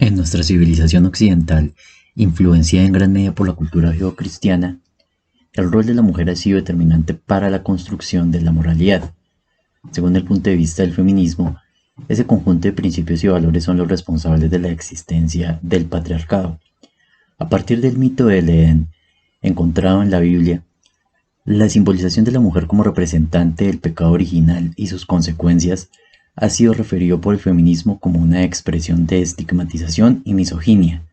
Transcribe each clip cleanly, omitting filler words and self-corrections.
En nuestra civilización occidental, influenciada en gran medida por la cultura judeocristiana, el rol de la mujer ha sido determinante para la construcción de la moralidad. Según el punto de vista del feminismo, ese conjunto de principios y valores son los responsables de la existencia del patriarcado. A partir del mito del Edén, encontrado en la Biblia, la simbolización de la mujer como representante del pecado original y sus consecuencias ha sido referido por el feminismo como una expresión de estigmatización y misoginia,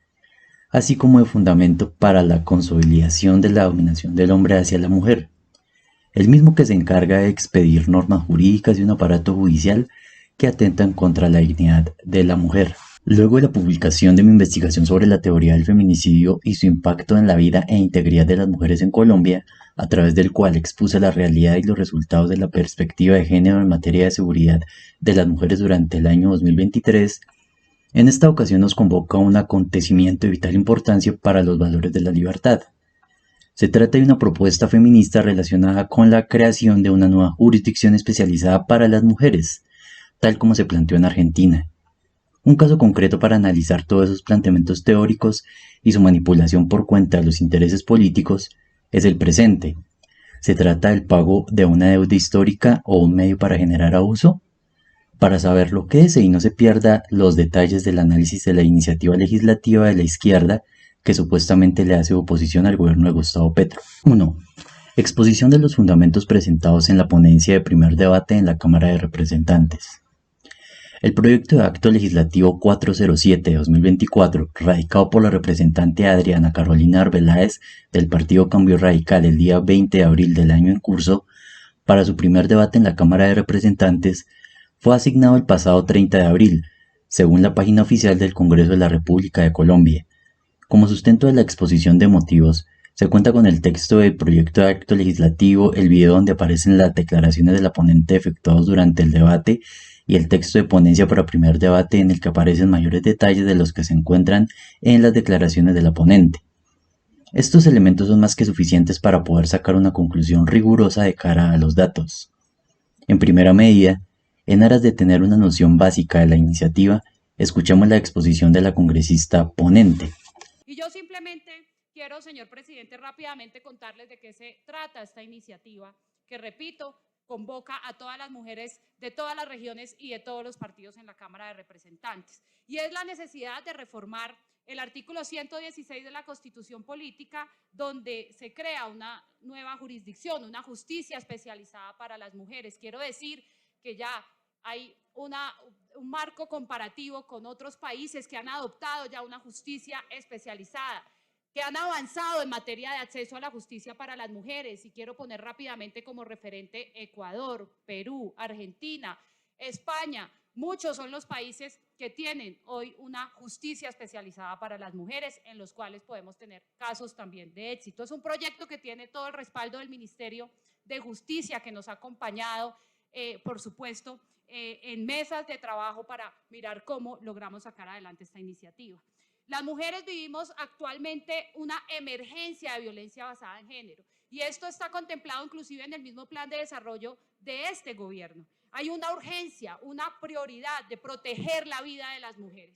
así como de fundamento para la consolidación de la dominación del hombre hacia la mujer, el mismo que se encarga de expedir normas jurídicas y un aparato judicial que atentan contra la dignidad de la mujer. Luego de la publicación de mi investigación sobre la teoría del feminicidio y su impacto en la vida e integridad de las mujeres en Colombia, a través del cual expuse la realidad y los resultados de la perspectiva de género en materia de seguridad de las mujeres durante el año 2023, en esta ocasión nos convoca un acontecimiento de vital importancia para los valores de la libertad. Se trata de una propuesta feminista relacionada con la creación de una nueva jurisdicción especializada para las mujeres, tal como se planteó en Argentina. Un caso concreto para analizar todos esos planteamientos teóricos y su manipulación por cuenta de los intereses políticos es el presente. ¿Se trata del pago de una deuda histórica o un medio para generar abuso? Para saber lo que es y no se pierda los detalles del análisis de la iniciativa legislativa de la izquierda que supuestamente le hace oposición al gobierno de Gustavo Petro. 1. Exposición de los fundamentos presentados en la ponencia de primer debate en la Cámara de Representantes. El proyecto de acto legislativo 407 de 2024, radicado por la representante Adriana Carolina Arbeláez del Partido Cambio Radical el día 20 de abril del año en curso, para su primer debate en la Cámara de Representantes, fue asignado el pasado 30 de abril, según la página oficial del Congreso de la República de Colombia. Como sustento de la exposición de motivos, se cuenta con el texto del proyecto de acto legislativo, el video donde aparecen las declaraciones de la ponente efectuados durante el debate y el texto de ponencia para primer debate en el que aparecen mayores detalles de los que se encuentran en las declaraciones de la ponente. Estos elementos son más que suficientes para poder sacar una conclusión rigurosa de cara a los datos. En primera medida, en aras de tener una noción básica de la iniciativa, escuchamos la exposición de la congresista ponente. Y yo simplemente quiero, señor presidente, rápidamente contarles de qué se trata esta iniciativa, que repito, convoca a todas las mujeres de todas las regiones y de todos los partidos en la Cámara de Representantes. Y es la necesidad de reformar el artículo 116 de la Constitución Política, donde se crea una nueva jurisdicción, una justicia especializada para las mujeres. Quiero decir que ya hay un marco comparativo con otros países que han adoptado ya una justicia especializada, que han avanzado en materia de acceso a la justicia para las mujeres. Y quiero poner rápidamente como referente Ecuador, Perú, Argentina, España. Muchos son los países que tienen hoy una justicia especializada para las mujeres, en los cuales podemos tener casos también de éxito. Es un proyecto que tiene todo el respaldo del Ministerio de Justicia, que nos ha acompañado, por supuesto, en mesas de trabajo para mirar cómo logramos sacar adelante esta iniciativa. Las mujeres vivimos actualmente una emergencia de violencia basada en género, y esto está contemplado inclusive en el mismo plan de desarrollo de este gobierno. Hay una urgencia, una prioridad de proteger la vida de las mujeres,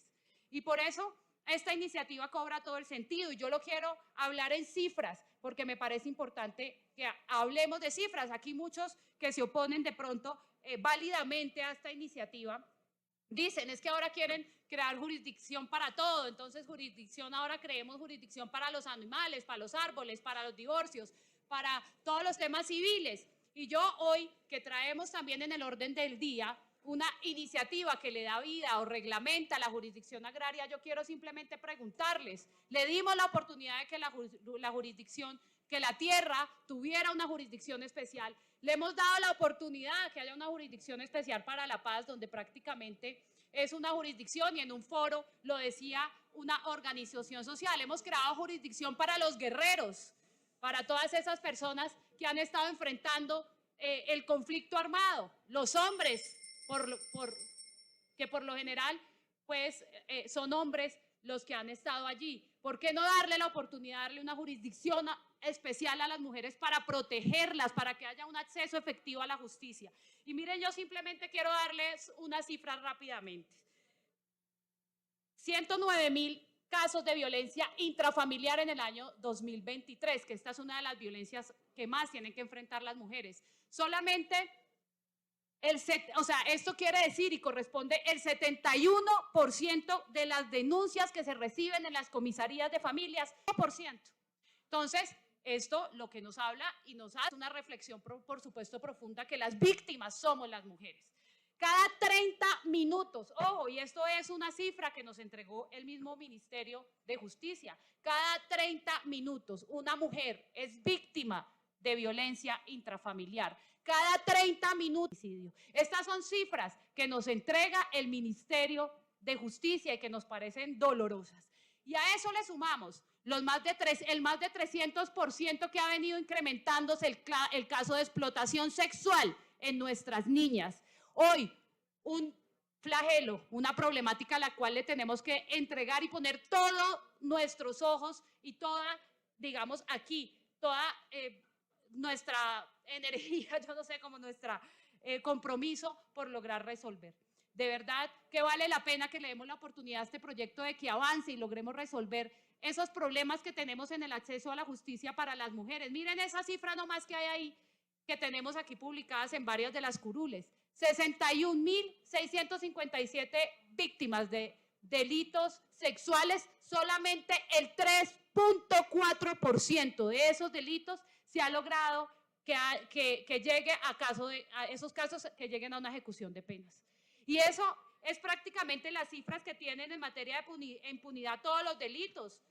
y por eso esta iniciativa cobra todo el sentido. Y yo lo quiero hablar en cifras, porque me parece importante que hablemos de cifras. Aquí muchos que se oponen de pronto válidamente a esta iniciativa dicen, es que ahora quieren crear jurisdicción para todo, entonces ahora creemos jurisdicción para los animales, para los árboles, para los divorcios, para todos los temas civiles. Y yo hoy, que traemos también en el orden del día una iniciativa que le da vida o reglamenta la jurisdicción agraria, yo quiero simplemente preguntarles, le dimos la oportunidad de que la jurisdicción, que la tierra tuviera una jurisdicción especial, le hemos dado la oportunidad de que haya una jurisdicción especial para la paz, donde prácticamente es una jurisdicción, y en un foro lo decía una organización social, hemos creado jurisdicción para los guerreros, para todas esas personas que han estado enfrentando el conflicto armado, los hombres, que por lo general pues son hombres los que han estado allí. ¿Por qué no darle la oportunidad, darle una jurisdicción especial a las mujeres para protegerlas, para que haya un acceso efectivo a la justicia? Y miren, yo simplemente quiero darles unas cifras rápidamente. 109.000 casos de violencia intrafamiliar en el año 2023, que esta es una de las violencias que más tienen que enfrentar las mujeres. Solamente esto quiere decir y corresponde el 71% de las denuncias que se reciben en las comisarías de familias, 1%. Entonces, esto lo que nos habla y nos hace una reflexión, por supuesto, profunda, que las víctimas somos las mujeres. Cada 30 minutos, ojo, y esto es una cifra que nos entregó el mismo Ministerio de Justicia, cada 30 minutos una mujer es víctima de violencia intrafamiliar. Cada 30 minutos. Estas son cifras que nos entrega el Ministerio de Justicia y que nos parecen dolorosas. Y a eso le sumamos el más de 300% que ha venido incrementándose el caso de explotación sexual en nuestras niñas. Hoy, un flagelo, una problemática a la cual le tenemos que entregar y poner todos nuestros ojos y toda, digamos, aquí, toda nuestra energía, yo no sé, como nuestro compromiso por lograr resolver. De verdad que vale la pena que le demos la oportunidad a este proyecto de que avance y logremos resolver esos problemas que tenemos en el acceso a la justicia para las mujeres. Miren esa cifra nomás que hay ahí, que tenemos aquí publicadas en varias de las curules. 61.657 víctimas de delitos sexuales, solamente el 3.4% de esos delitos se ha logrado que llegue a esos casos que lleguen a una ejecución de penas. Y eso es prácticamente las cifras que tienen en materia de impunidad todos los delitos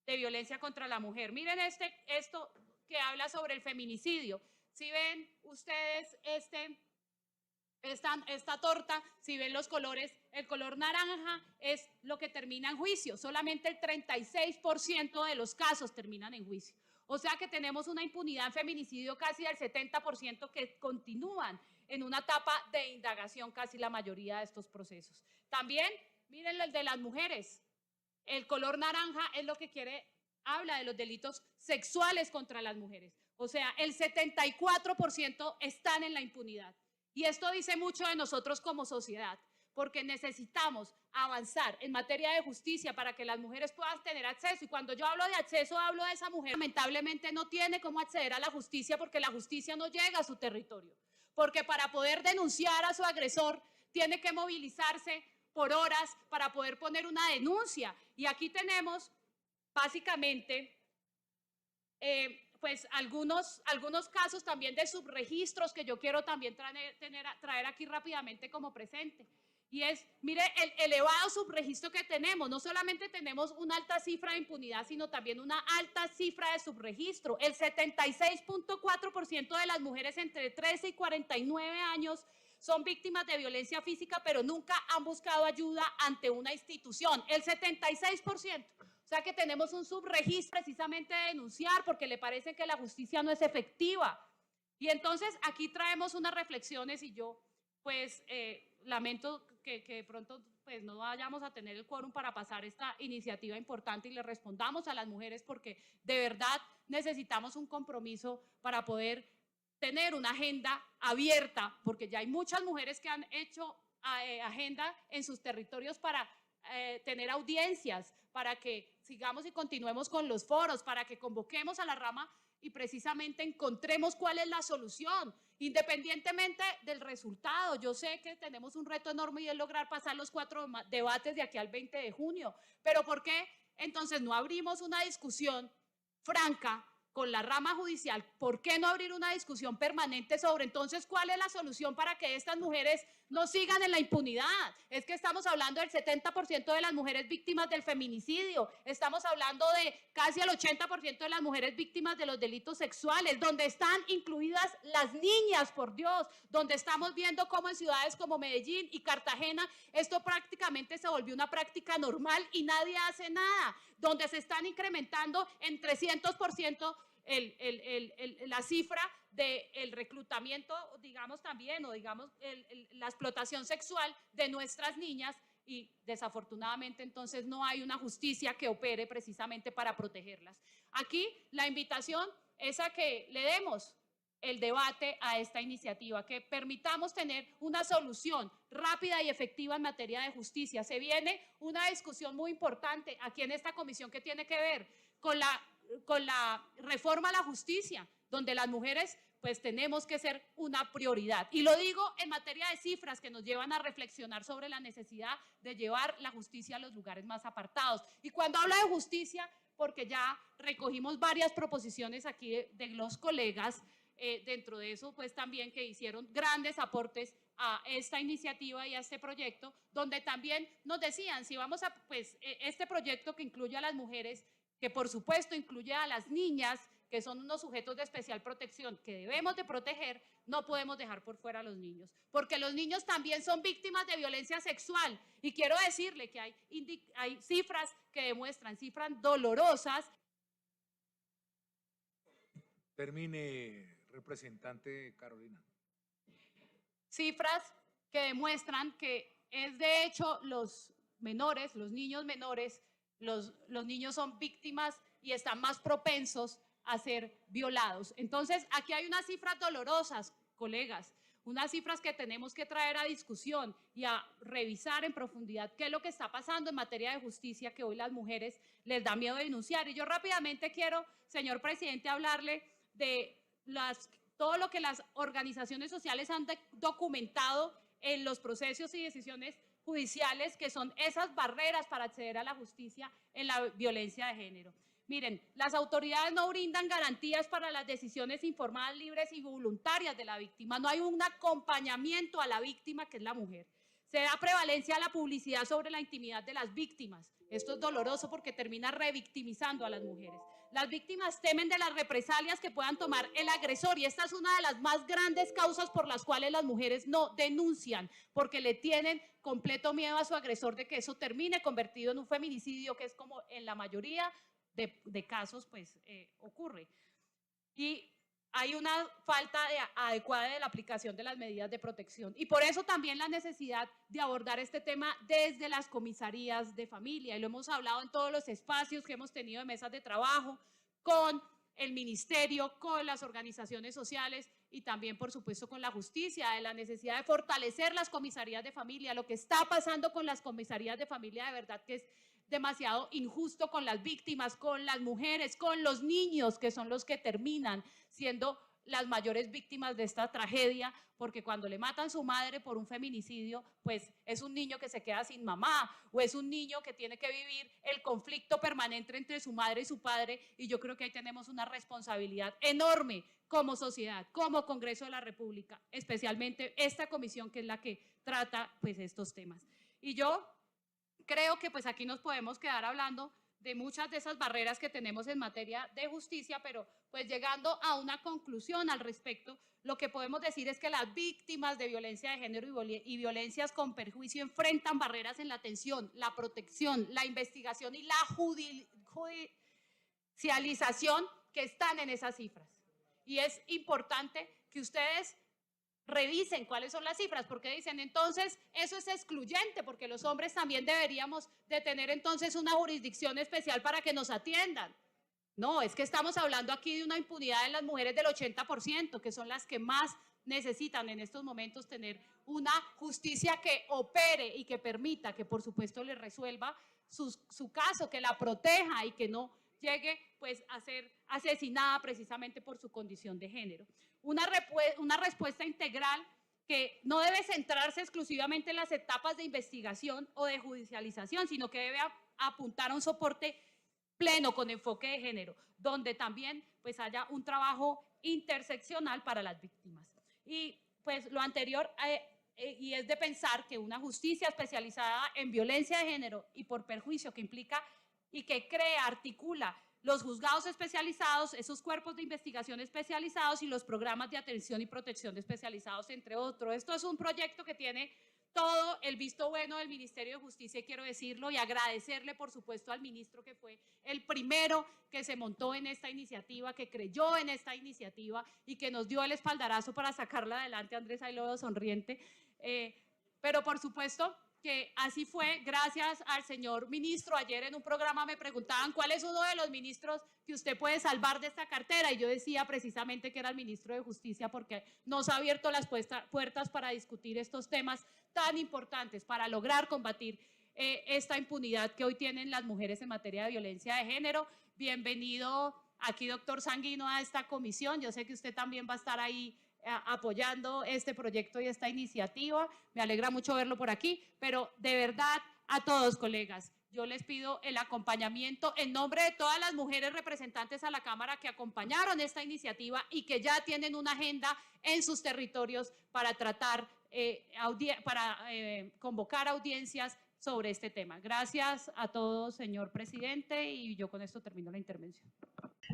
de violencia contra la mujer. Miren esto que habla sobre el feminicidio. Si ven ustedes esta torta, si ven los colores, el color naranja es lo que termina en juicio. Solamente el 36% de los casos terminan en juicio. O sea que tenemos una impunidad en feminicidio casi del 70% que continúan en una etapa de indagación casi la mayoría de estos procesos. También, miren el de las mujeres. El color naranja es lo que habla de los delitos sexuales contra las mujeres. O sea, el 74% están en la impunidad. Y esto dice mucho de nosotros como sociedad, porque necesitamos avanzar en materia de justicia para que las mujeres puedan tener acceso. Y cuando yo hablo de acceso, hablo de esa mujer que lamentablemente no tiene cómo acceder a la justicia porque la justicia no llega a su territorio. Porque para poder denunciar a su agresor, tiene que movilizarse por horas para poder poner una denuncia. Y aquí tenemos, básicamente, pues algunos casos también de subregistros que yo quiero también traer aquí rápidamente como presente. Y es, mire, el elevado subregistro que tenemos. No solamente tenemos una alta cifra de impunidad, sino también una alta cifra de subregistro. El 76.4% de las mujeres entre 13 y 49 años son víctimas de violencia física, pero nunca han buscado ayuda ante una institución. El 76%. O sea que tenemos un subregistro precisamente de denunciar porque le parece que la justicia no es efectiva. Y entonces aquí traemos unas reflexiones y yo pues lamento que de pronto pues no vayamos a tener el quórum para pasar esta iniciativa importante y le respondamos a las mujeres porque de verdad necesitamos un compromiso para poder tener una agenda abierta, porque ya hay muchas mujeres que han hecho agenda en sus territorios para tener audiencias, para que sigamos y continuemos con los foros, para que convoquemos a la rama y precisamente encontremos cuál es la solución, independientemente del resultado. Yo sé que tenemos un reto enorme y es lograr pasar los 4 debates de aquí al 20 de junio, pero ¿por qué entonces no abrimos una discusión franca con la rama judicial? ¿Por qué no abrir una discusión permanente sobre entonces cuál es la solución para que estas mujeres no sigan en la impunidad? Es que estamos hablando del 70% de las mujeres víctimas del feminicidio, estamos hablando de casi el 80% de las mujeres víctimas de los delitos sexuales, donde están incluidas las niñas, por Dios, donde estamos viendo cómo en ciudades como Medellín y Cartagena esto prácticamente se volvió una práctica normal y nadie hace nada, donde se están incrementando en 300% la cifra del reclutamiento, digamos también, o digamos la explotación sexual de nuestras niñas y desafortunadamente entonces no hay una justicia que opere precisamente para protegerlas. Aquí la invitación es a que le demos el debate a esta iniciativa, que permitamos tener una solución rápida y efectiva en materia de justicia. Se viene una discusión muy importante aquí en esta comisión que tiene que ver con la reforma a la justicia, donde las mujeres pues tenemos que ser una prioridad. Y lo digo en materia de cifras que nos llevan a reflexionar sobre la necesidad de llevar la justicia a los lugares más apartados. Y cuando hablo de justicia, porque ya recogimos varias proposiciones aquí de los colegas, dentro de eso, pues también que hicieron grandes aportes a esta iniciativa y a este proyecto, donde también nos decían, si vamos a, pues, este proyecto que incluye a las mujeres, que por supuesto incluye a las niñas, que son unos sujetos de especial protección que debemos de proteger, no podemos dejar por fuera a los niños, porque los niños también son víctimas de violencia sexual. Y quiero decirle que hay cifras que demuestran, cifras dolorosas. Termine, representante Carolina. Cifras que demuestran que es de hecho los menores, los niños menores, los niños son víctimas y están más propensos a ser violados. Entonces, aquí hay unas cifras dolorosas, colegas, unas cifras que tenemos que traer a discusión y a revisar en profundidad qué es lo que está pasando en materia de justicia que hoy las mujeres les da miedo denunciar. Y yo rápidamente quiero, señor presidente, hablarle de todo lo que las organizaciones sociales han documentado en los procesos y decisiones judiciales, que son esas barreras para acceder a la justicia en la violencia de género. Miren, las autoridades no brindan garantías para las decisiones informadas, libres y voluntarias de la víctima. No hay un acompañamiento a la víctima, que es la mujer. Se da prevalencia a la publicidad sobre la intimidad de las víctimas. Esto es doloroso porque termina revictimizando a las mujeres. Las víctimas temen de las represalias que puedan tomar el agresor, y esta es una de las más grandes causas por las cuales las mujeres no denuncian, porque le tienen completo miedo a su agresor de que eso termine convertido en un feminicidio, que es como en la mayoría de casos pues ocurre. Y hay una falta adecuada de la aplicación de las medidas de protección. Y por eso también la necesidad de abordar este tema desde las comisarías de familia. Y lo hemos hablado en todos los espacios que hemos tenido de mesas de trabajo, con el ministerio, con las organizaciones sociales y también, por supuesto, con la justicia, de la necesidad de fortalecer las comisarías de familia. Lo que está pasando con las comisarías de familia, de verdad que es demasiado injusto con las víctimas, con las mujeres, con los niños, que son los que terminan siendo las mayores víctimas de esta tragedia, porque cuando le matan a su madre por un feminicidio, pues es un niño que se queda sin mamá, o es un niño que tiene que vivir el conflicto permanente entre su madre y su padre, y yo creo que ahí tenemos una responsabilidad enorme como sociedad, como Congreso de la República, especialmente esta comisión que es la que trata pues estos temas. Y yo creo que pues aquí nos podemos quedar hablando de muchas de esas barreras que tenemos en materia de justicia, pero pues llegando a una conclusión al respecto, lo que podemos decir es que las víctimas de violencia de género y violencias con perjuicio enfrentan barreras en la atención, la protección, la investigación y la judicialización que están en esas cifras. Y es importante que ustedes revisen cuáles son las cifras, porque dicen, entonces eso es excluyente, porque los hombres también deberíamos de tener entonces una jurisdicción especial para que nos atiendan. No, es que estamos hablando aquí de una impunidad en las mujeres del 80%, que son las que más necesitan en estos momentos tener una justicia que opere y que permita que por supuesto les resuelva su caso, que la proteja y que no llegue pues a ser asesinada precisamente por su condición de género. Una respuesta integral que no debe centrarse exclusivamente en las etapas de investigación o de judicialización, sino que debe apuntar a un soporte pleno con enfoque de género, donde también pues haya un trabajo interseccional para las víctimas. Y pues lo anterior y es de pensar que una justicia especializada en violencia de género y por perjuicio que implica y que crea, articula los juzgados especializados, esos cuerpos de investigación especializados y los programas de atención y protección especializados, entre otros. Esto es un proyecto que tiene todo el visto bueno del Ministerio de Justicia, y quiero decirlo y agradecerle, por supuesto, al ministro, que fue el primero que se montó en esta iniciativa, que creyó en esta iniciativa y que nos dio el espaldarazo para sacarla adelante. Andrés, ahí lo veo sonriente. Pero, por supuesto, que así fue gracias al señor ministro. Ayer en un programa me preguntaban cuál es uno de los ministros que usted puede salvar de esta cartera, y yo decía precisamente que era el ministro de Justicia, porque nos ha abierto las puertas para discutir estos temas tan importantes para lograr combatir esta impunidad que hoy tienen las mujeres en materia de violencia de género. Bienvenido aquí, doctor Sanguino, a esta comisión. Yo sé que usted también va a estar ahí apoyando este proyecto y esta iniciativa. Me alegra mucho verlo por aquí, pero de verdad a todos, colegas, yo les pido el acompañamiento en nombre de todas las mujeres representantes a la Cámara que acompañaron esta iniciativa y que ya tienen una agenda en sus territorios para tratar, convocar audiencias sobre este tema. Gracias a todos, señor presidente, y yo con esto termino la intervención.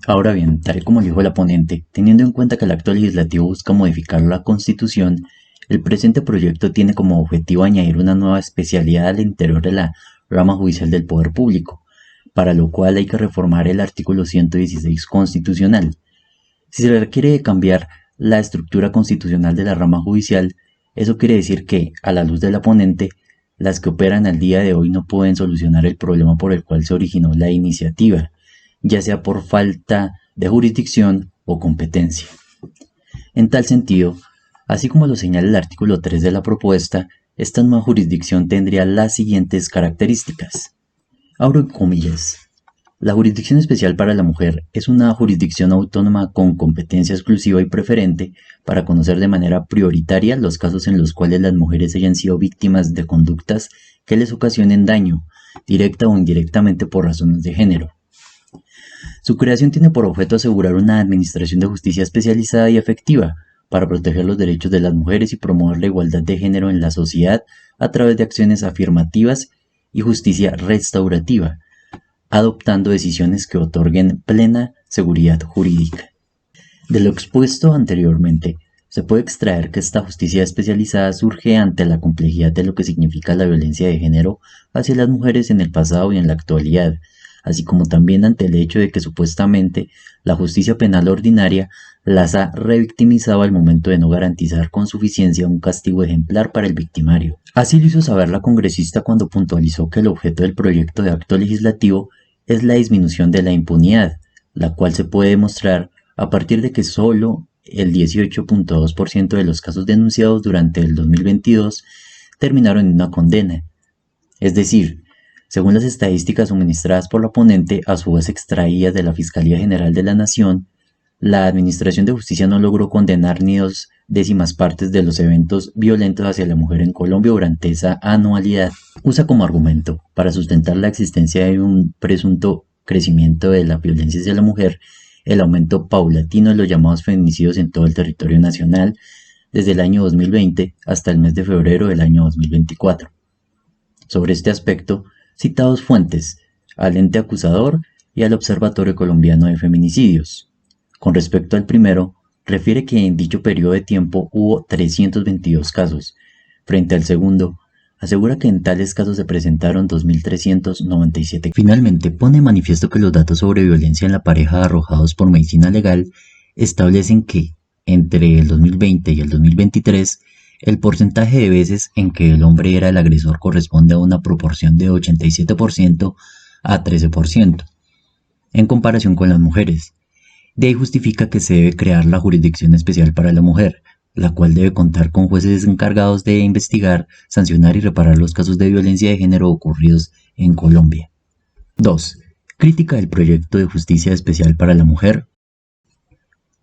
Ahora bien, tal como dijo la ponente, teniendo en cuenta que el acto legislativo busca modificar la Constitución, el presente proyecto tiene como objetivo añadir una nueva especialidad al interior de la rama judicial del Poder Público, para lo cual hay que reformar el artículo 116 constitucional. Si se requiere cambiar la estructura constitucional de la rama judicial, eso quiere decir que, a la luz de la ponente, las que operan al día de hoy no pueden solucionar el problema por el cual se originó la iniciativa, ya sea por falta de jurisdicción o competencia. En tal sentido, así como lo señala el artículo 3 de la propuesta, esta nueva jurisdicción tendría las siguientes características. Abro comillas. La Jurisdicción Especial para la Mujer es una jurisdicción autónoma con competencia exclusiva y preferente para conocer de manera prioritaria los casos en los cuales las mujeres hayan sido víctimas de conductas que les ocasionen daño, directa o indirectamente por razones de género. Su creación tiene por objeto asegurar una administración de justicia especializada y efectiva para proteger los derechos de las mujeres y promover la igualdad de género en la sociedad a través de acciones afirmativas y justicia restaurativa, adoptando decisiones que otorguen plena seguridad jurídica. De lo expuesto anteriormente, se puede extraer que esta justicia especializada surge ante la complejidad de lo que significa la violencia de género hacia las mujeres en el pasado y en la actualidad, así como también ante el hecho de que supuestamente la justicia penal ordinaria las ha revictimizado al momento de no garantizar con suficiencia un castigo ejemplar para el victimario. Así lo hizo saber la congresista cuando puntualizó que el objeto del proyecto de acto legislativo es la disminución de la impunidad, la cual se puede demostrar a partir de que solo el 18.2% de los casos denunciados durante el 2022 terminaron en una condena. Es decir, según las estadísticas suministradas por la ponente, a su vez extraídas de la Fiscalía General de la Nación, la Administración de Justicia no logró condenar ni 2/10 partes de los eventos violentos hacia la mujer en Colombia durante esa anualidad. Usa como argumento para sustentar la existencia de un presunto crecimiento de la violencia hacia la mujer el aumento paulatino de los llamados feminicidios en todo el territorio nacional desde el año 2020 hasta el mes de febrero del año 2024. Sobre este aspecto, citados fuentes, al ente acusador y al Observatorio Colombiano de Feminicidios. Con respecto al primero, refiere que en dicho periodo de tiempo hubo 322 casos. Frente al segundo, asegura que en tales casos se presentaron 2.397. Finalmente, pone de manifiesto que los datos sobre violencia en la pareja arrojados por Medicina Legal establecen que, entre el 2020 y el 2023, el porcentaje de veces en que el hombre era el agresor corresponde a una proporción de 87% a 13%, en comparación con las mujeres. De ahí justifica que se debe crear la Jurisdicción Especial para la Mujer, la cual debe contar con jueces encargados de investigar, sancionar y reparar los casos de violencia de género ocurridos en Colombia. 2. Crítica del proyecto de Justicia Especial para la Mujer.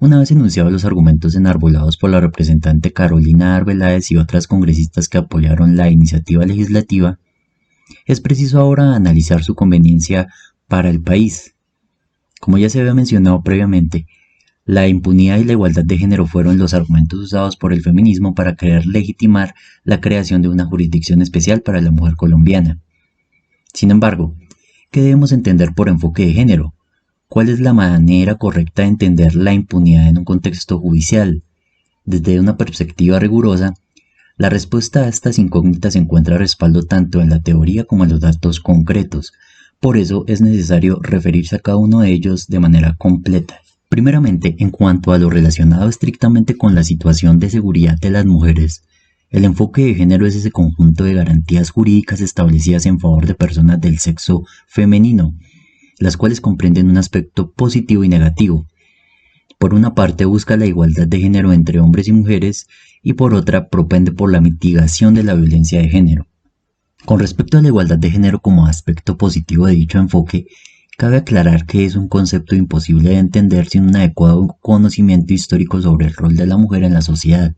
Una vez enunciados los argumentos enarbolados por la representante Carolina Arbeláez y otras congresistas que apoyaron la iniciativa legislativa, es preciso ahora analizar su conveniencia para el país. Como ya se había mencionado previamente, la impunidad y la igualdad de género fueron los argumentos usados por el feminismo para querer legitimar la creación de una jurisdicción especial para la mujer colombiana. Sin embargo, ¿qué debemos entender por enfoque de género? ¿Cuál es la manera correcta de entender la impunidad en un contexto judicial? Desde una perspectiva rigurosa, la respuesta a estas incógnitas encuentra respaldo tanto en la teoría como en los datos concretos. Por eso es necesario referirse a cada uno de ellos de manera completa. Primeramente, en cuanto a lo relacionado estrictamente con la situación de seguridad de las mujeres, El enfoque de género es ese conjunto de garantías jurídicas establecidas en favor de personas del sexo femenino, las cuales comprenden un aspecto positivo y negativo. Por una parte busca la igualdad de género entre hombres y mujeres y por otra propende por la mitigación de la violencia de género. Con respecto a la igualdad de género como aspecto positivo de dicho enfoque, cabe aclarar que es un concepto imposible de entender sin un adecuado conocimiento histórico sobre el rol de la mujer en la sociedad.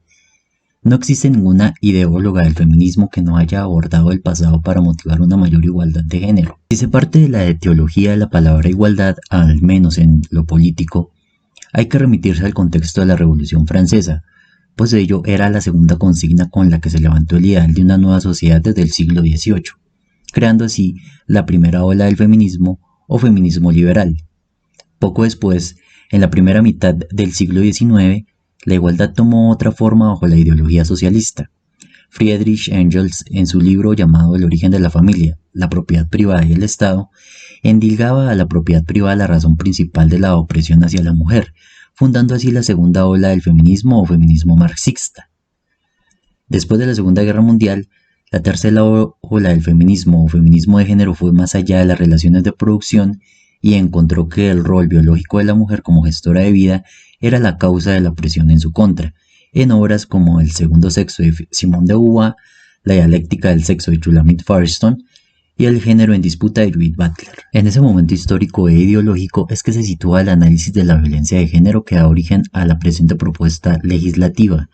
No existe ninguna ideóloga del feminismo que no haya abordado el pasado para motivar una mayor igualdad de género. Si se parte de la etiología de la palabra igualdad, al menos en lo político, hay que remitirse al contexto de la Revolución Francesa, pues ello era la segunda consigna con la que se levantó el ideal de una nueva sociedad desde el siglo XVIII, creando así la primera ola del feminismo o feminismo liberal. Poco después, en la primera mitad del siglo XIX, la igualdad tomó otra forma bajo la ideología socialista. Friedrich Engels, en su libro llamado El origen de la familia, la propiedad privada y el Estado, endilgaba a la propiedad privada la razón principal de la opresión hacia la mujer, fundando así la segunda ola del feminismo o feminismo marxista. Después de la Segunda Guerra Mundial, la tercera ola del feminismo o feminismo de género fue más allá de las relaciones de producción y encontró que el rol biológico de la mujer como gestora de vida era la causa de la opresión en su contra, en obras como El segundo sexo de Simone de Beauvoir, La dialéctica del sexo de Shulamit Firestone y El género en disputa de Judith Butler. En ese momento histórico e ideológico es que se sitúa el análisis de la violencia de género que da origen a la presente propuesta legislativa.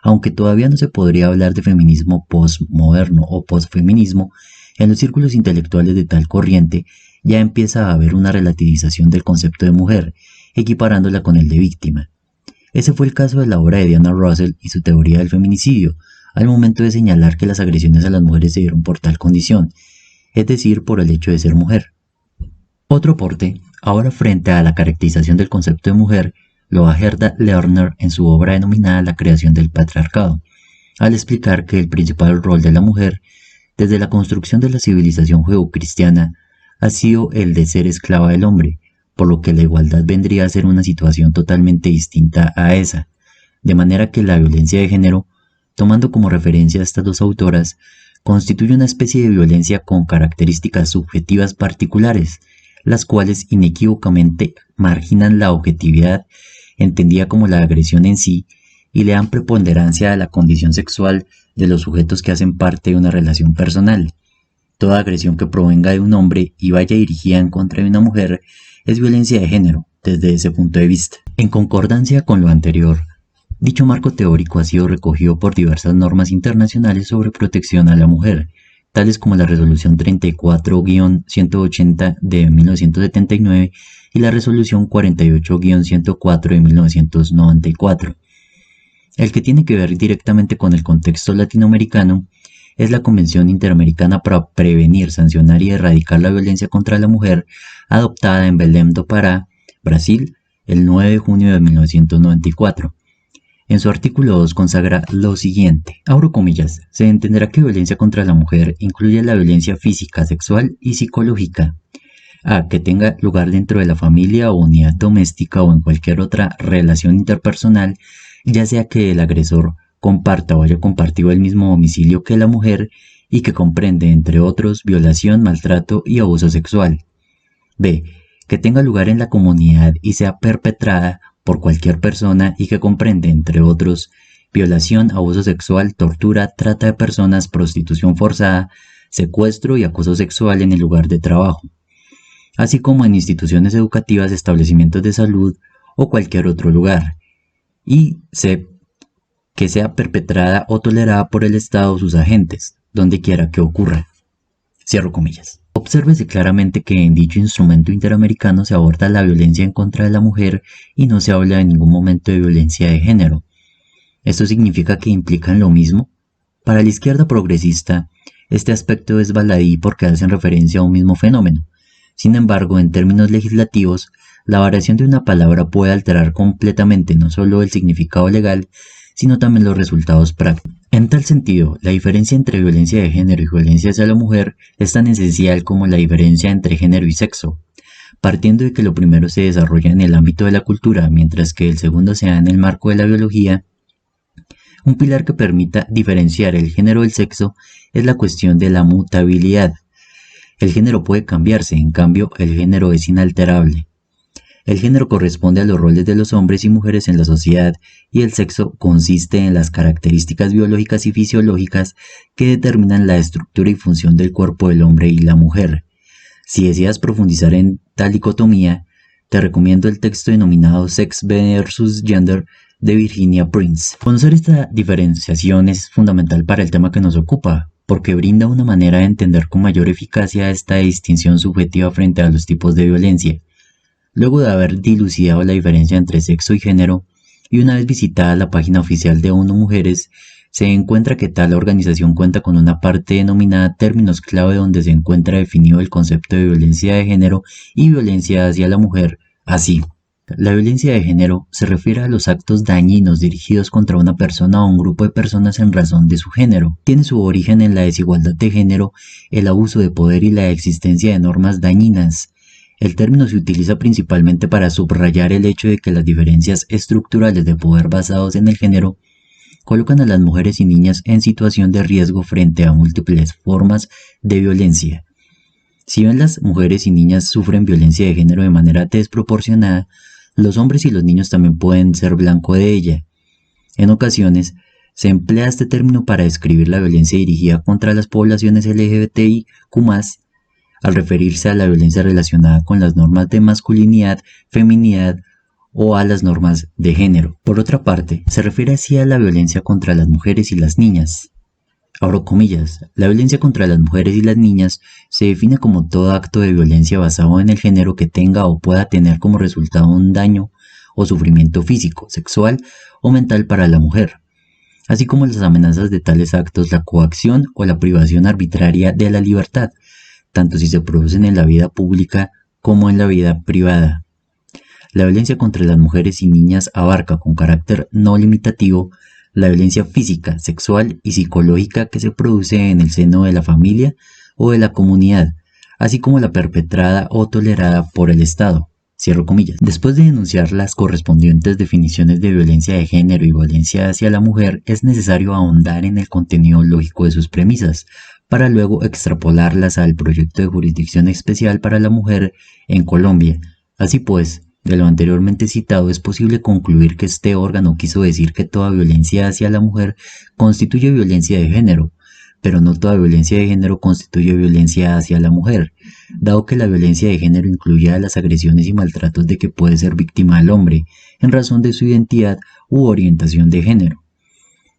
Aunque todavía no se podría hablar de feminismo postmoderno o postfeminismo, en los círculos intelectuales de tal corriente ya empieza a haber una relativización del concepto de mujer, equiparándola con el de víctima. Ese fue el caso de la obra de Diana Russell y su teoría del feminicidio, al momento de señalar que las agresiones a las mujeres se dieron por tal condición, es decir, por el hecho de ser mujer. Otro aporte, ahora frente a la caracterización del concepto de mujer, lo da Gerda Lerner en su obra denominada La creación del patriarcado, al explicar que el principal rol de la mujer, desde la construcción de la civilización judeocristiana, ha sido el de ser esclava del hombre, por lo que la igualdad vendría a ser una situación totalmente distinta a esa, de manera que la violencia de género, tomando como referencia a estas dos autoras, constituye una especie de violencia con características subjetivas particulares, las cuales inequívocamente marginan la objetividad entendida como la agresión en sí y le dan preponderancia a la condición sexual de los sujetos que hacen parte de una relación personal. Toda agresión que provenga de un hombre y vaya dirigida en contra de una mujer es violencia de género desde ese punto de vista. En concordancia con lo anterior, dicho marco teórico ha sido recogido por diversas normas internacionales sobre protección a la mujer, tales como la Resolución 34-180 de 1979 y la Resolución 48-104 de 1994. El que tiene que ver directamente con el contexto latinoamericano es la Convención Interamericana para Prevenir, Sancionar y Erradicar la Violencia contra la Mujer, adoptada en Belém do Pará, Brasil, el 9 de junio de 1994. En su artículo 2 consagra lo siguiente, abro comillas, se entenderá que violencia contra la mujer incluye la violencia física, sexual y psicológica, que tenga lugar dentro de la familia o unidad doméstica o en cualquier otra relación interpersonal, ya sea que el agresor comparta o haya compartido el mismo domicilio que la mujer y que comprende, entre otros, violación, maltrato y abuso sexual. B. Que tenga lugar en la comunidad y sea perpetrada por cualquier persona y que comprende, entre otros, violación, abuso sexual, tortura, trata de personas, prostitución forzada, secuestro y acoso sexual en el lugar de trabajo, así como en instituciones educativas, establecimientos de salud o cualquier otro lugar. Y C. Que sea perpetrada o tolerada por el Estado o sus agentes, donde quiera que ocurra. Cierro comillas. Obsérvese claramente que en dicho instrumento interamericano se aborda la violencia en contra de la mujer y no se habla en ningún momento de violencia de género. ¿Esto significa que implican lo mismo? Para la izquierda progresista, este aspecto es baladí porque hacen referencia a un mismo fenómeno. Sin embargo, en términos legislativos, la variación de una palabra puede alterar completamente no solo el significado legal, sino también los resultados prácticos. En tal sentido, la diferencia entre violencia de género y violencia hacia la mujer es tan esencial como la diferencia entre género y sexo, partiendo de que lo primero se desarrolla en el ámbito de la cultura, mientras que el segundo se da en el marco de la biología. Un pilar que permita diferenciar el género del sexo es la cuestión de la mutabilidad. El género puede cambiarse, en cambio el género es inalterable. El género corresponde a los roles de los hombres y mujeres en la sociedad y el sexo consiste en las características biológicas y fisiológicas que determinan la estructura y función del cuerpo del hombre y la mujer. Si deseas profundizar en tal dicotomía, te recomiendo el texto denominado Sex vs. Gender de Virginia Prince. Conocer esta diferenciación es fundamental para el tema que nos ocupa, porque brinda una manera de entender con mayor eficacia esta distinción subjetiva frente a los tipos de violencia. Luego de haber dilucidado la diferencia entre sexo y género, y una vez visitada la página oficial de ONU Mujeres, se encuentra que tal organización cuenta con una parte denominada Términos clave donde se encuentra definido el concepto de violencia de género y violencia hacia la mujer, así. La violencia de género se refiere a los actos dañinos dirigidos contra una persona o un grupo de personas en razón de su género. Tiene su origen en la desigualdad de género, el abuso de poder y la existencia de normas dañinas. El término se utiliza principalmente para subrayar el hecho de que las diferencias estructurales de poder basados en el género colocan a las mujeres y niñas en situación de riesgo frente a múltiples formas de violencia. Si bien las mujeres y niñas sufren violencia de género de manera desproporcionada, los hombres y los niños también pueden ser blanco de ella. En ocasiones, se emplea este término para describir la violencia dirigida contra las poblaciones LGBTIQ+, al referirse a la violencia relacionada con las normas de masculinidad, feminidad o a las normas de género. Por otra parte, se refiere así a la violencia contra las mujeres y las niñas. Abro comillas, la violencia contra las mujeres y las niñas se define como todo acto de violencia basado en el género que tenga o pueda tener como resultado un daño o sufrimiento físico, sexual o mental para la mujer, así como las amenazas de tales actos, la coacción o la privación arbitraria de la libertad, tanto si se producen en la vida pública como en la vida privada. La violencia contra las mujeres y niñas abarca con carácter no limitativo la violencia física, sexual y psicológica que se produce en el seno de la familia o de la comunidad, así como la perpetrada o tolerada por el Estado. Cierro comillas. Después de enunciar las correspondientes definiciones de violencia de género y violencia hacia la mujer, es necesario ahondar en el contenido lógico de sus premisas, para luego extrapolarlas al proyecto de jurisdicción especial para la mujer en Colombia. Así pues, de lo anteriormente citado es posible concluir que este órgano quiso decir que toda violencia hacia la mujer constituye violencia de género, pero no toda violencia de género constituye violencia hacia la mujer, dado que la violencia de género incluye a las agresiones y maltratos de que puede ser víctima el hombre, en razón de su identidad u orientación de género.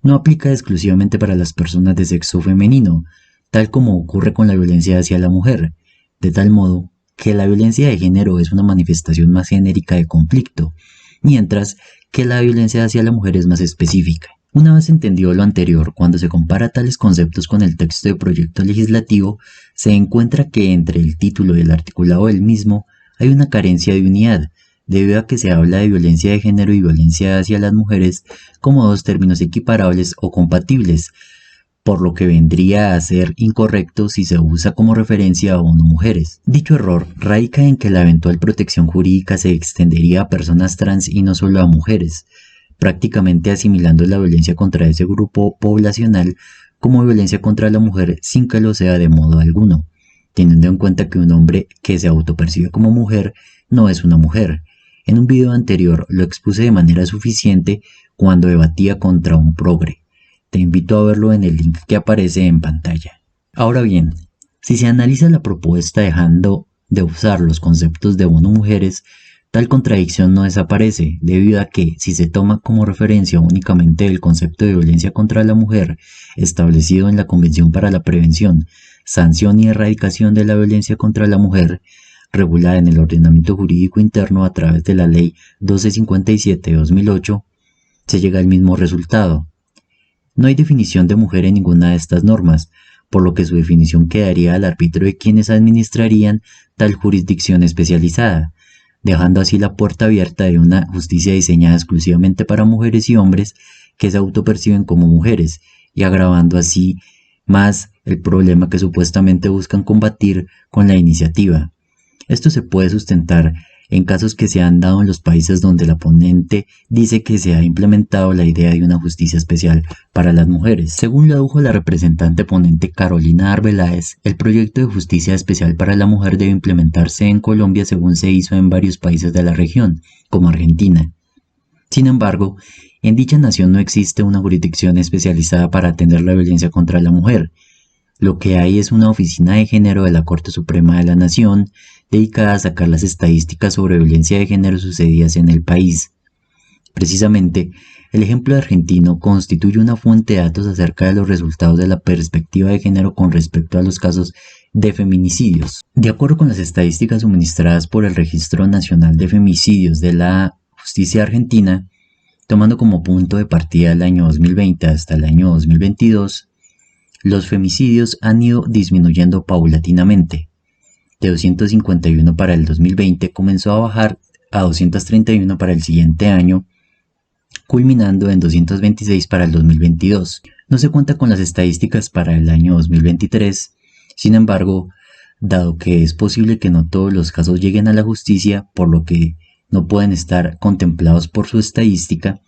No aplica exclusivamente para las personas de sexo femenino, tal como ocurre con la violencia hacia la mujer, de tal modo que la violencia de género es una manifestación más genérica de conflicto, mientras que la violencia hacia la mujer es más específica. Una vez entendido lo anterior, cuando se compara tales conceptos con el texto de proyecto legislativo, se encuentra que entre el título y el articulado del mismo hay una carencia de unidad, debido a que se habla de violencia de género y violencia hacia las mujeres como dos términos equiparables o compatibles, por lo que vendría a ser incorrecto si se usa como referencia a ONU Mujeres. Dicho error radica en que la eventual protección jurídica se extendería a personas trans y no solo a mujeres, prácticamente asimilando la violencia contra ese grupo poblacional como violencia contra la mujer sin que lo sea de modo alguno, teniendo en cuenta que un hombre que se autopercibe como mujer no es una mujer. En un video anterior lo expuse de manera suficiente cuando debatía contra un progre. Te invito a verlo en el link que aparece en pantalla. Ahora bien, si se analiza la propuesta dejando de usar los conceptos de ONU Mujeres, tal contradicción no desaparece, debido a que, si se toma como referencia únicamente el concepto de violencia contra la mujer establecido en la Convención para la Prevención, Sanción y Erradicación de la Violencia contra la Mujer, regulada en el ordenamiento jurídico interno a través de la Ley 1257 de 2008, se llega al mismo resultado. No hay definición de mujer en ninguna de estas normas, por lo que su definición quedaría al arbitrio de quienes administrarían tal jurisdicción especializada, dejando así la puerta abierta de una justicia diseñada exclusivamente para mujeres y hombres que se autoperciben como mujeres, y agravando así más el problema que supuestamente buscan combatir con la iniciativa. Esto se puede sustentar en casos que se han dado en los países donde la ponente dice que se ha implementado la idea de una justicia especial para las mujeres. Según lo adujo la representante ponente Carolina Arbeláez, el proyecto de justicia especial para la mujer debe implementarse en Colombia según se hizo en varios países de la región, como Argentina. Sin embargo, en dicha nación no existe una jurisdicción especializada para atender la violencia contra la mujer. Lo que hay es una oficina de género de la Corte Suprema de la Nación dedicada a sacar las estadísticas sobre violencia de género sucedidas en el país. Precisamente, el ejemplo argentino constituye una fuente de datos acerca de los resultados de la perspectiva de género con respecto a los casos de feminicidios. De acuerdo con las estadísticas suministradas por el Registro Nacional de Femicidios de la Justicia Argentina, tomando como punto de partida el año 2020 hasta el año 2022, los femicidios han ido disminuyendo paulatinamente. De 251 para el 2020 comenzó a bajar a 231 para el siguiente año, culminando en 226 para el 2022. No se cuenta con las estadísticas para el año 2023, sin embargo, dado que es posible que no todos los casos lleguen a la justicia, por lo que no pueden estar contemplados por su estadística,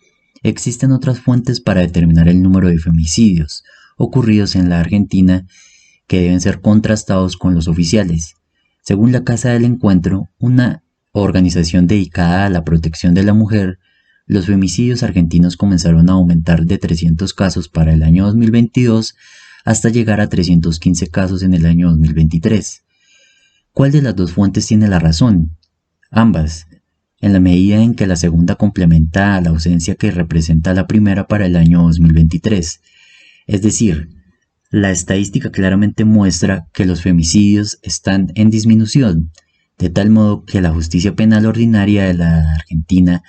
existen otras fuentes para determinar el número de femicidios ocurridos en la Argentina que deben ser contrastados con los oficiales. Según la Casa del Encuentro, una organización dedicada a la protección de la mujer, los femicidios argentinos comenzaron a aumentar de 300 casos para el año 2022 hasta llegar a 315 casos en el año 2023. ¿Cuál de las dos fuentes tiene la razón? Ambas, en la medida en que la segunda complementa a la ausencia que representa la primera para el año 2023. Es decir, la estadística claramente muestra que los femicidios están en disminución, de tal modo que la justicia penal ordinaria de la Argentina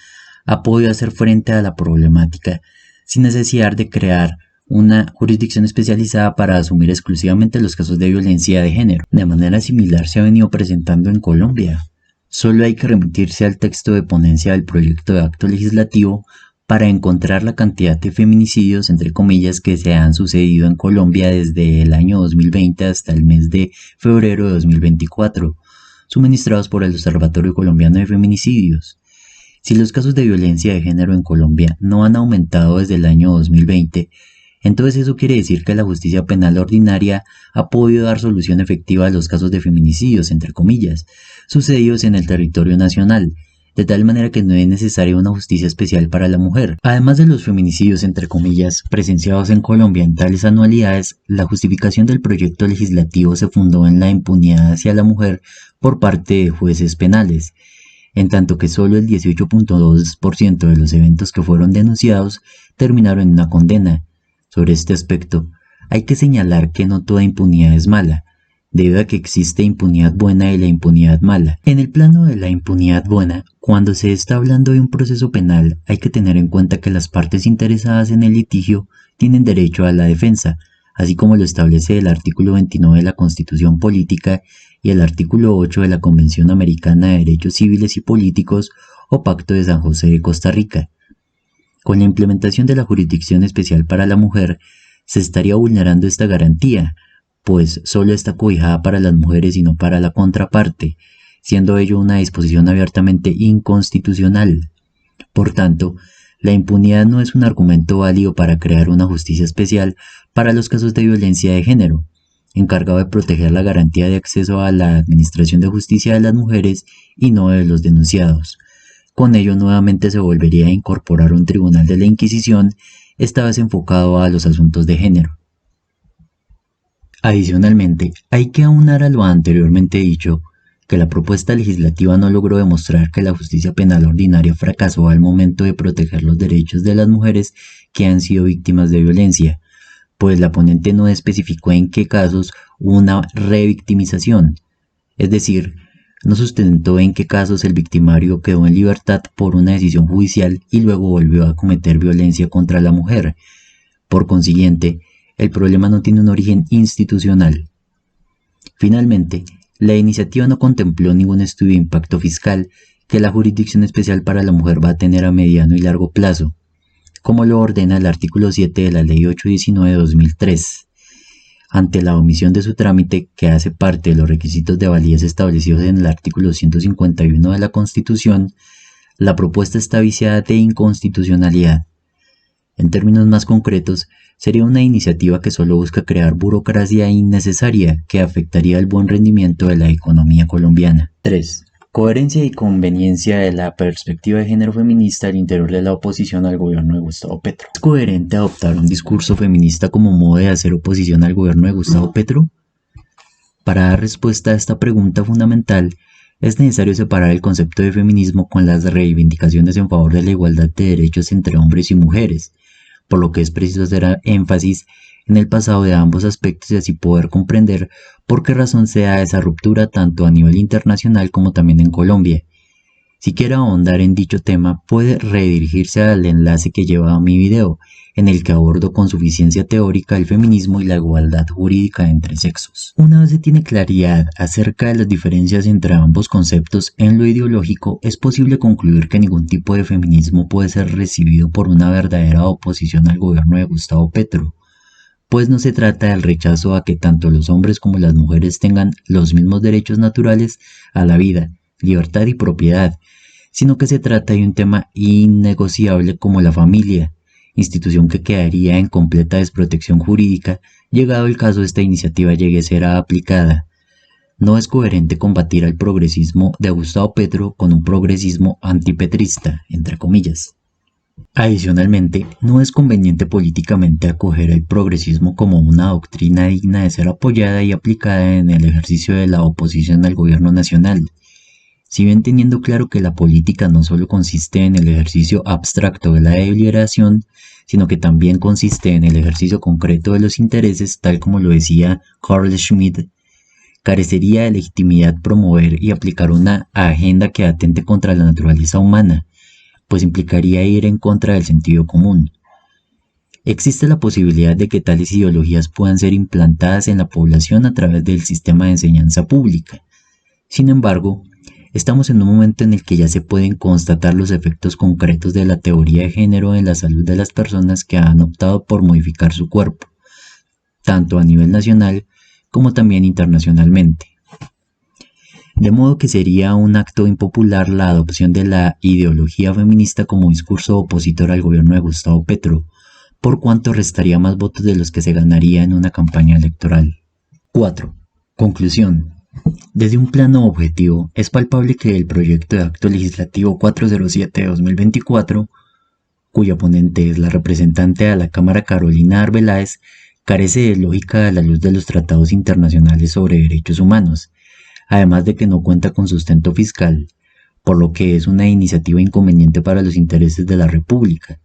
ha podido hacer frente a la problemática sin necesidad de crear una jurisdicción especializada para asumir exclusivamente los casos de violencia de género. De manera similar se ha venido presentando en Colombia. Solo hay que remitirse al texto de ponencia del proyecto de acto legislativo para encontrar la cantidad de feminicidios, entre comillas, que se han sucedido en Colombia desde el año 2020 hasta el mes de febrero de 2024, suministrados por el Observatorio Colombiano de Feminicidios. Si los casos de violencia de género en Colombia no han aumentado desde el año 2020, entonces eso quiere decir que la justicia penal ordinaria ha podido dar solución efectiva a los casos de feminicidios, entre comillas, sucedidos en el territorio nacional, de tal manera que no es necesaria una justicia especial para la mujer. Además de los feminicidios, entre comillas, presenciados en Colombia en tales anualidades, la justificación del proyecto legislativo se fundó en la impunidad hacia la mujer por parte de jueces penales, en tanto que solo el 18.2% de los eventos que fueron denunciados terminaron en una condena. Sobre este aspecto, hay que señalar que no toda impunidad es mala, debido a que existe impunidad buena y la impunidad mala. En el plano de la impunidad buena, cuando se está hablando de un proceso penal, hay que tener en cuenta que las partes interesadas en el litigio tienen derecho a la defensa, así como lo establece el artículo 29 de la Constitución Política y el artículo 8 de la Convención Americana de Derechos Civiles y Políticos o Pacto de San José de Costa Rica. Con la implementación de la Jurisdicción Especial para la Mujer, se estaría vulnerando esta garantía, pues solo está cobijada para las mujeres y no para la contraparte, siendo ello una disposición abiertamente inconstitucional. Por tanto, la impunidad no es un argumento válido para crear una justicia especial para los casos de violencia de género, encargado de proteger la garantía de acceso a la administración de justicia de las mujeres y no de los denunciados. Con ello nuevamente se volvería a incorporar un tribunal de la Inquisición, esta vez enfocado a los asuntos de género. Adicionalmente, hay que aunar a lo anteriormente dicho, que la propuesta legislativa no logró demostrar que la justicia penal ordinaria fracasó al momento de proteger los derechos de las mujeres que han sido víctimas de violencia, pues la ponente no especificó en qué casos hubo una revictimización, es decir, no sustentó en qué casos el victimario quedó en libertad por una decisión judicial y luego volvió a cometer violencia contra la mujer. Por consiguiente, el problema no tiene un origen institucional. Finalmente, la iniciativa no contempló ningún estudio de impacto fiscal que la Jurisdicción Especial para la Mujer va a tener a mediano y largo plazo, como lo ordena el artículo 7 de la Ley 819 de 2003. ante la omisión de su trámite, que hace parte de los requisitos de validez establecidos en el artículo 151 de la Constitución, la propuesta está viciada de inconstitucionalidad. En términos más concretos, sería una iniciativa que solo busca crear burocracia innecesaria que afectaría el buen rendimiento de la economía colombiana. 3. Coherencia y conveniencia de la perspectiva de género feminista al interior de la oposición al gobierno de Gustavo Petro. ¿Es coherente adoptar un discurso feminista como modo de hacer oposición al gobierno de Gustavo Petro? Para dar respuesta a esta pregunta fundamental, es necesario separar el concepto de feminismo con las reivindicaciones en favor de la igualdad de derechos entre hombres y mujeres, por lo que es preciso hacer énfasis en el pasado de ambos aspectos y así poder comprender por qué razón se da esa ruptura tanto a nivel internacional como también en Colombia. Si quiere ahondar en dicho tema, puede redirigirse al enlace que lleva a mi video, en el que abordo con suficiencia teórica el feminismo y la igualdad jurídica entre sexos. Una vez se tiene claridad acerca de las diferencias entre ambos conceptos en lo ideológico, es posible concluir que ningún tipo de feminismo puede ser recibido por una verdadera oposición al gobierno de Gustavo Petro, pues no se trata del rechazo a que tanto los hombres como las mujeres tengan los mismos derechos naturales a la vida, libertad y propiedad, sino que se trata de un tema innegociable como la familia, institución que quedaría en completa desprotección jurídica llegado el caso esta iniciativa llegue a ser aplicada. No es coherente combatir al progresismo de Gustavo Petro con un progresismo antipetrista, entre comillas. Adicionalmente, no es conveniente políticamente acoger el progresismo como una doctrina digna de ser apoyada y aplicada en el ejercicio de la oposición al gobierno nacional. Si bien teniendo claro que la política no solo consiste en el ejercicio abstracto de la deliberación, sino que también consiste en el ejercicio concreto de los intereses, tal como lo decía Carl Schmitt, carecería de legitimidad promover y aplicar una agenda que atente contra la naturaleza humana, pues implicaría ir en contra del sentido común. Existe la posibilidad de que tales ideologías puedan ser implantadas en la población a través del sistema de enseñanza pública. Sin embargo, estamos en un momento en el que ya se pueden constatar los efectos concretos de la teoría de género en la salud de las personas que han optado por modificar su cuerpo, tanto a nivel nacional como también internacionalmente. De modo que sería un acto impopular la adopción de la ideología feminista como discurso opositor al gobierno de Gustavo Petro, por cuanto restaría más votos de los que se ganaría en una campaña electoral. 4. Conclusión. Desde un plano objetivo, es palpable que el proyecto de acto legislativo 407 de 2024, cuya ponente es la representante a la Cámara Carolina Arbeláez, carece de lógica a la luz de los tratados internacionales sobre derechos humanos, además de que no cuenta con sustento fiscal, por lo que es una iniciativa inconveniente para los intereses de la República,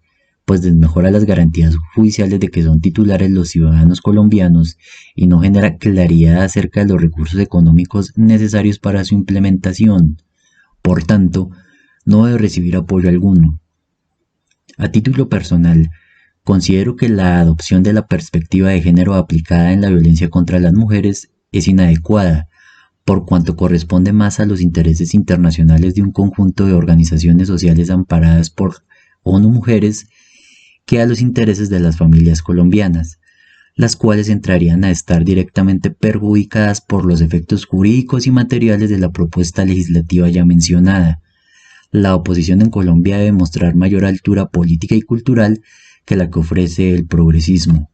pues desmejora las garantías judiciales de que son titulares los ciudadanos colombianos y no genera claridad acerca de los recursos económicos necesarios para su implementación. Por tanto, no debe recibir apoyo alguno. A título personal, considero que la adopción de la perspectiva de género aplicada en la violencia contra las mujeres es inadecuada, por cuanto corresponde más a los intereses internacionales de un conjunto de organizaciones sociales amparadas por ONU Mujeres que a los intereses de las familias colombianas, las cuales entrarían a estar directamente perjudicadas por los efectos jurídicos y materiales de la propuesta legislativa ya mencionada. La oposición en Colombia debe mostrar mayor altura política y cultural que la que ofrece el progresismo.